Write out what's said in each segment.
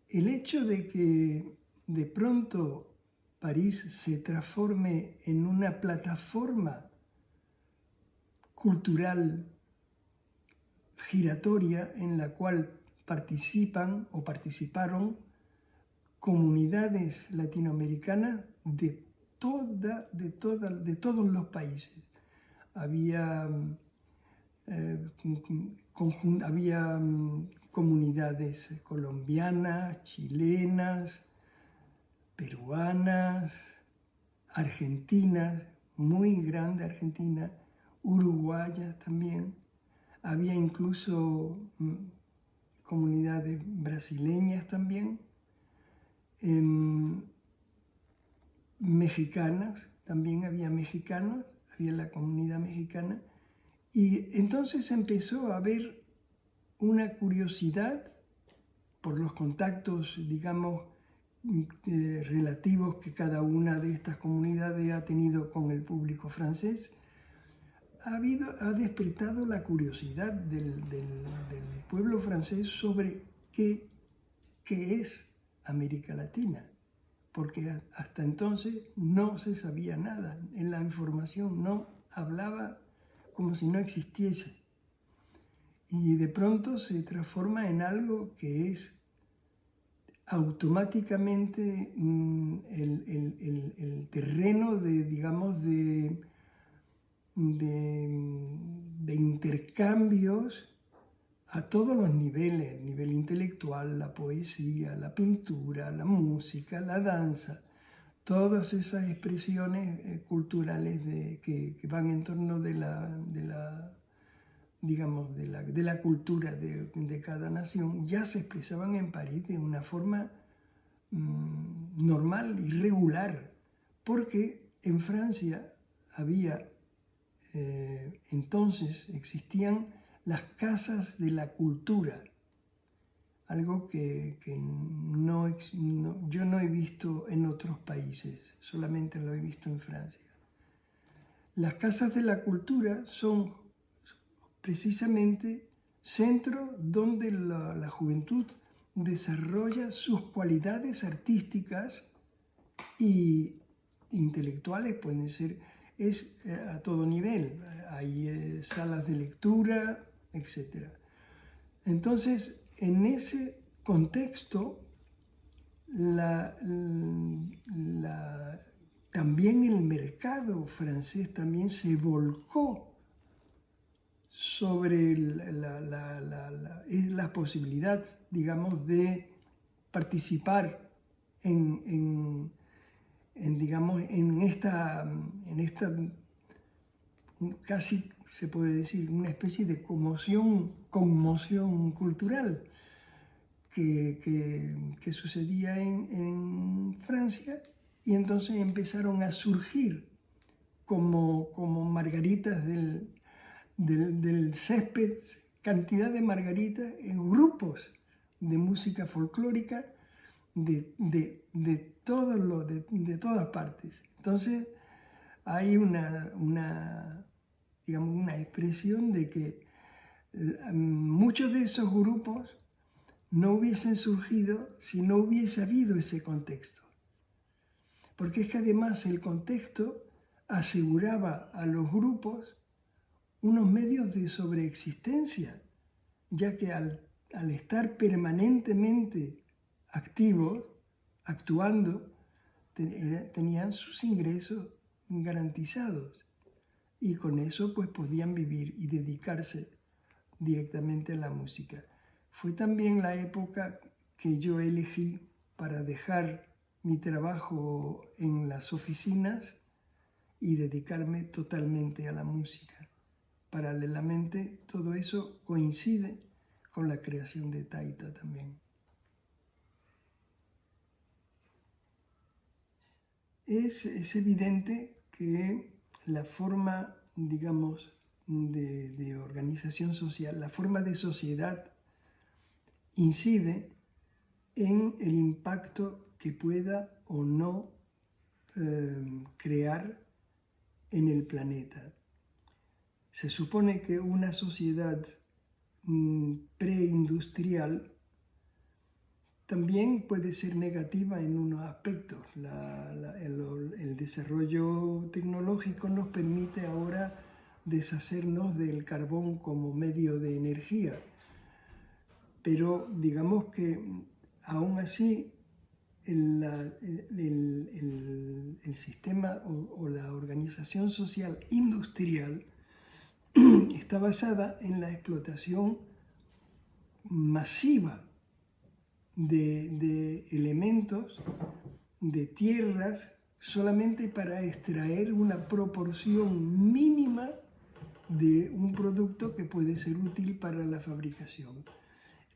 el hecho de que de pronto París se transforme en una plataforma cultural giratoria en la cual participan o participaron comunidades latinoamericanas de todos los países. Había comunidades colombianas, chilenas, peruanas, argentinas, muy grande Argentina, uruguayas también. Había incluso comunidades brasileñas también, mexicanas, también había mexicanos, había la comunidad mexicana. Y entonces empezó a haber una curiosidad por los contactos, digamos, relativos que cada una de estas comunidades ha tenido con el público francés. Ha despertado la curiosidad del pueblo francés sobre qué es América Latina, porque hasta entonces no se sabía nada, en la información no hablaba como si no existiese. Y de pronto se transforma en algo que es automáticamente el terreno de, digamos, de intercambios a todos los niveles, el nivel intelectual, la poesía, la pintura, la música, la danza, todas esas expresiones culturales que van en torno de la cultura de cada nación, ya se expresaban en París de una forma normal y regular, porque en Francia entonces existían las casas de la cultura, algo que yo no he visto en otros países, solamente lo he visto en Francia. Las casas de la cultura son precisamente centros donde la juventud desarrolla sus cualidades artísticas e intelectuales, pueden ser, a todo nivel. Hay salas de lectura, etc. Entonces, en ese contexto, también el mercado francés también se volcó sobre la posibilidad, digamos, de participar en esta, casi se puede decir, una especie de conmoción cultural que sucedía en Francia, y entonces empezaron a surgir como margaritas del césped, cantidad de margaritas en grupos de música folclórica de todas partes. Entonces hay una expresión de que muchos de esos grupos no hubiesen surgido si no hubiese habido ese contexto. Porque es que además el contexto aseguraba a los grupos unos medios de sobreexistencia, ya que al estar permanentemente activos, actuando, tenían sus ingresos garantizados, y con eso pues podían vivir y dedicarse directamente a la música. Fue también la época que yo elegí para dejar mi trabajo en las oficinas y dedicarme totalmente a la música. Paralelamente, todo eso coincide con la creación de Taita también. Es evidente que la forma, digamos, de organización social, la forma de sociedad, incide en el impacto que pueda o no crear en el planeta. Se supone que una sociedad preindustrial también puede ser negativa en unos aspectos. El desarrollo tecnológico nos permite ahora deshacernos del carbón como medio de energía, pero digamos que aún así el sistema o la organización social industrial está basada en la explotación masiva de elementos, de tierras, solamente para extraer una proporción mínima de un producto que puede ser útil para la fabricación.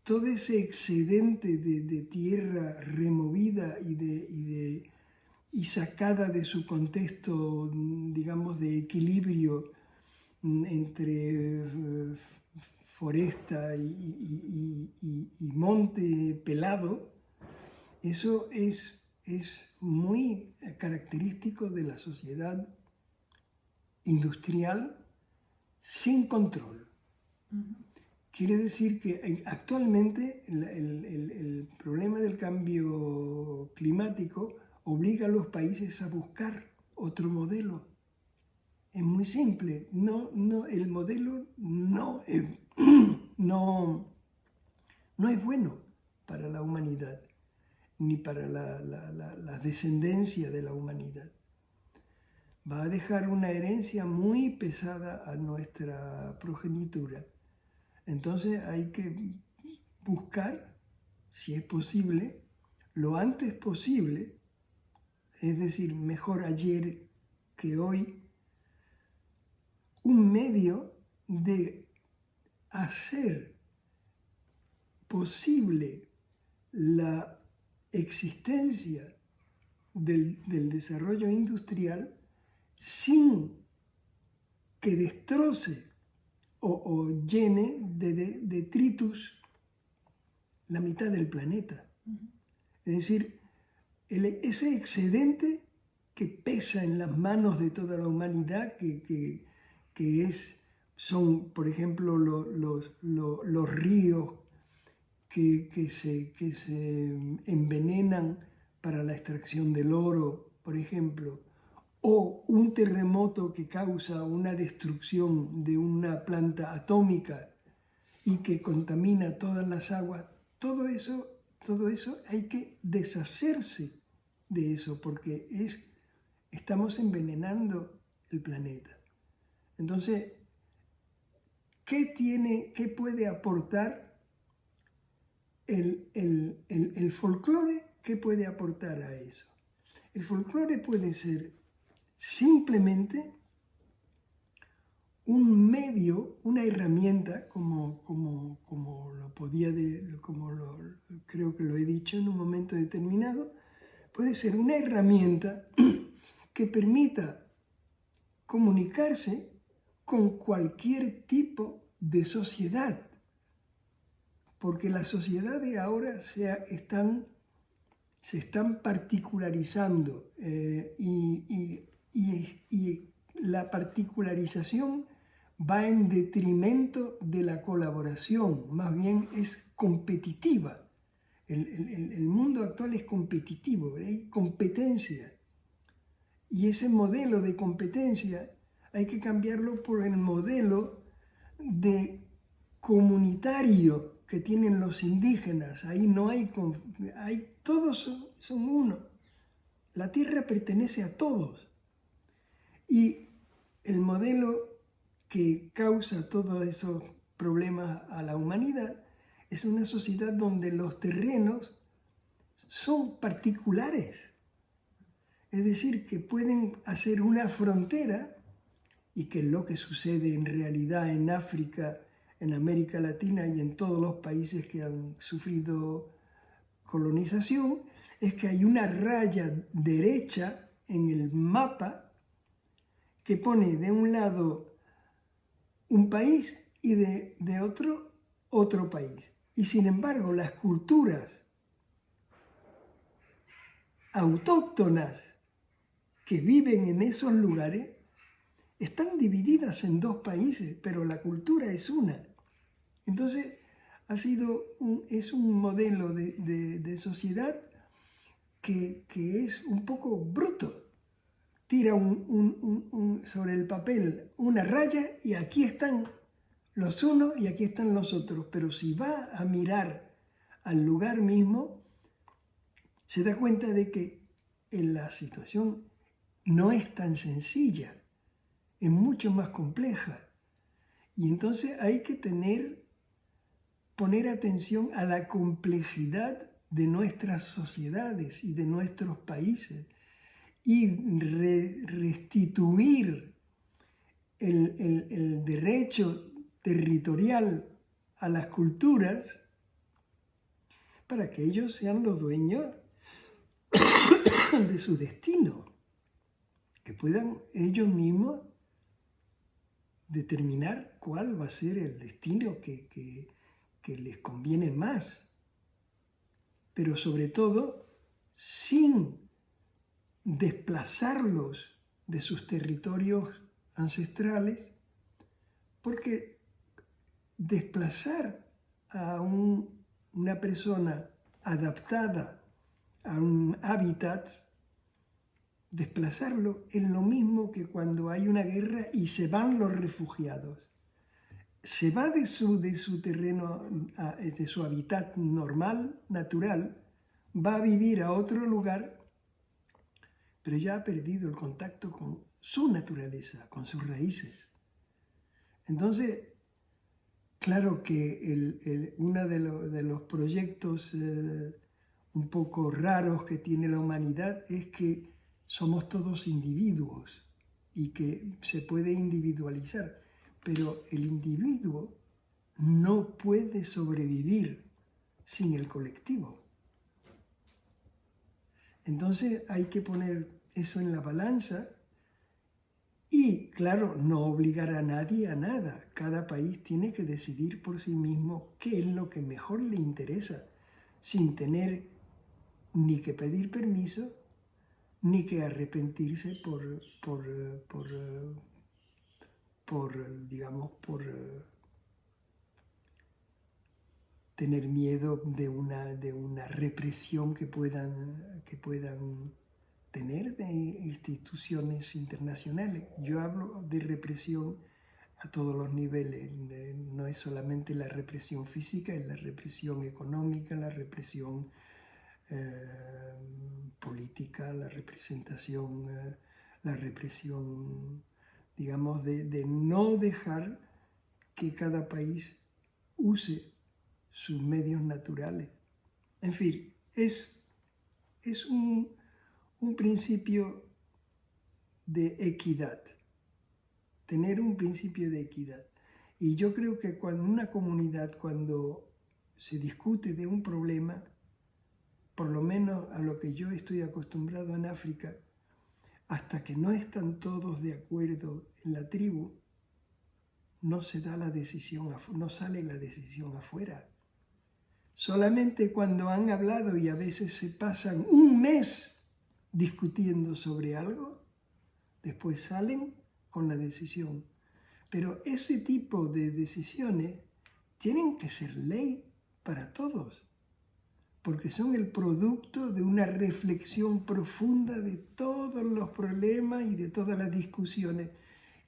Todo ese excedente de tierra removida y sacada de su contexto, digamos, de equilibrio entre foresta y monte pelado, eso es muy característico de la sociedad industrial sin control. Quiere decir que actualmente el problema del cambio climático obliga a los países a buscar otro modelo. Es muy simple, el modelo no es bueno para la humanidad, ni para la descendencia de la humanidad. Va a dejar una herencia muy pesada a nuestra progenitura. Entonces hay que buscar, si es posible, lo antes posible, es decir, mejor ayer que hoy, un medio de hacer posible la existencia del desarrollo industrial sin que destroce o llene de detritus la mitad del planeta. Es decir, ese excedente que pesa en las manos de toda la humanidad, que son, por ejemplo, los ríos que se envenenan para la extracción del oro, por ejemplo, o un terremoto que causa una destrucción de una planta atómica y que contamina todas las aguas, todo eso hay que deshacerse de eso porque estamos envenenando el planeta. Entonces, ¿qué puede aportar el folclore? ¿Qué puede aportar a eso? El folclore puede ser simplemente un medio, una herramienta, creo que lo he dicho en un momento determinado, puede ser una herramienta que permita comunicarse con cualquier tipo de sociedad, porque las sociedades ahora se están particularizando y la particularización va en detrimento de la colaboración, más bien es competitiva. El mundo actual es competitivo, hay competencia. Y ese modelo de competencia hay que cambiarlo por el modelo de comunitario que tienen los indígenas. Ahí no hay, todos son uno. La tierra pertenece a todos. Y el modelo que causa todos esos problemas a la humanidad es una sociedad donde los terrenos son particulares. Es decir, que pueden hacer una frontera, y que es lo que sucede en realidad en África, en América Latina y en todos los países que han sufrido colonización, es que hay una raya derecha en el mapa que pone de un lado un país y de otro país. Y sin embargo, las culturas autóctonas que viven en esos lugares están divididas en dos países, pero la cultura es una. Entonces, es un modelo de sociedad que es un poco bruto. Tira sobre el papel una raya y aquí están los unos y aquí están los otros. Pero si va a mirar al lugar mismo, se da cuenta de que la situación no es tan sencilla, es mucho más compleja. Y entonces hay que poner atención a la complejidad de nuestras sociedades y de nuestros países y restituir el derecho territorial a las culturas para que ellos sean los dueños de su destino, que puedan ellos mismos determinar cuál va a ser el destino que les conviene más, pero sobre todo sin desplazarlos de sus territorios ancestrales, porque desplazar a una persona adaptada a un hábitat, desplazarlo es lo mismo que cuando hay una guerra y se van los refugiados. Se va de su terreno, de su hábitat normal, natural, va a vivir a otro lugar, pero ya ha perdido el contacto con su naturaleza, con sus raíces. Entonces, claro que uno de los proyectos un poco raros que tiene la humanidad es que somos todos individuos y que se puede individualizar, pero el individuo no puede sobrevivir sin el colectivo. Entonces hay que poner eso en la balanza y, claro, no obligar a nadie a nada. Cada país tiene que decidir por sí mismo qué es lo que mejor le interesa, sin tener ni que pedir permiso, ni que arrepentirse por tener miedo de una represión que puedan tener de instituciones internacionales. Yo hablo de represión a todos los niveles, no es solamente la represión física, es la represión económica, la represión política, la represión, digamos, de no dejar que cada país use sus medios naturales. En fin, es un principio de equidad, tener un principio de equidad. Y yo creo que cuando una comunidad, cuando se discute de un problema, por lo menos a lo que yo estoy acostumbrado en África, hasta que no están todos de acuerdo en la tribu, no se da la decisión, no sale la decisión afuera. Solamente cuando han hablado y a veces se pasan un mes discutiendo sobre algo, después salen con la decisión. Pero ese tipo de decisiones tienen que ser ley para todos, porque son el producto de una reflexión profunda de todos los problemas y de todas las discusiones.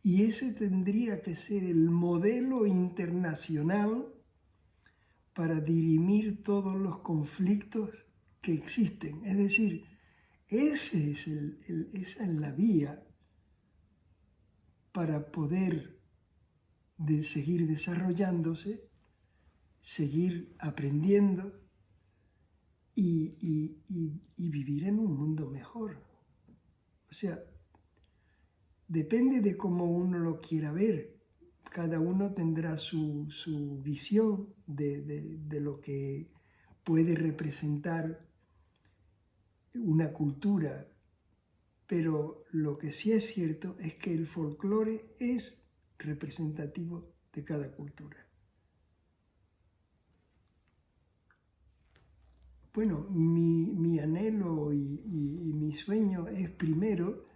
Y ese tendría que ser el modelo internacional para dirimir todos los conflictos que existen. Es decir, esa es la vía para poder seguir desarrollándose, seguir aprendiendo y vivir en un mundo mejor. O sea, depende de cómo uno lo quiera ver. Cada uno tendrá su visión de lo que puede representar una cultura, pero lo que sí es cierto es que el folclore es representativo de cada cultura. Bueno, mi anhelo y mi sueño es primero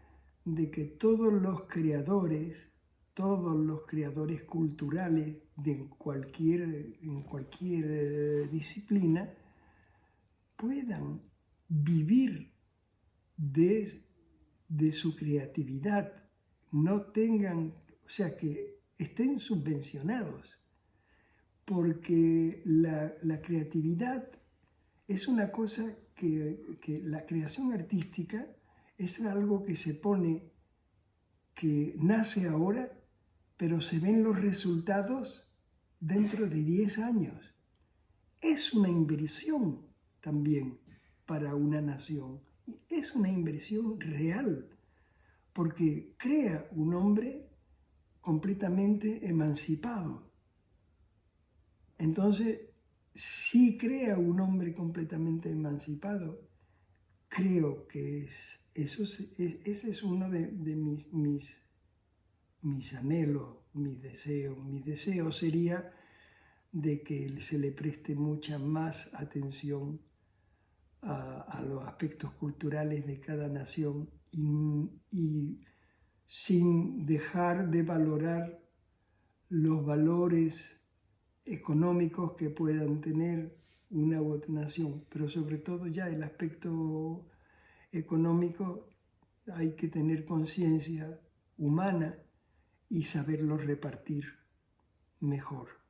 de que todos los creadores todos los creadores culturales en cualquier disciplina puedan vivir de su creatividad, no tengan, o sea, que estén subvencionados, porque la creatividad es una cosa que la creación artística es algo que se pone, que nace ahora, pero se ven los resultados dentro de 10 años. Es una inversión también para una nación. Es una inversión real, porque crea un hombre completamente emancipado. Entonces, si crea un hombre completamente emancipado, creo que ese es uno de mis anhelos, mis deseos. Mi deseo sería de que se le preste mucha más atención a los aspectos culturales de cada nación y sin dejar de valorar los valores económicos que puedan tener una u otra nación, pero sobre todo ya el aspecto económico hay que tener conciencia humana y saberlo repartir mejor.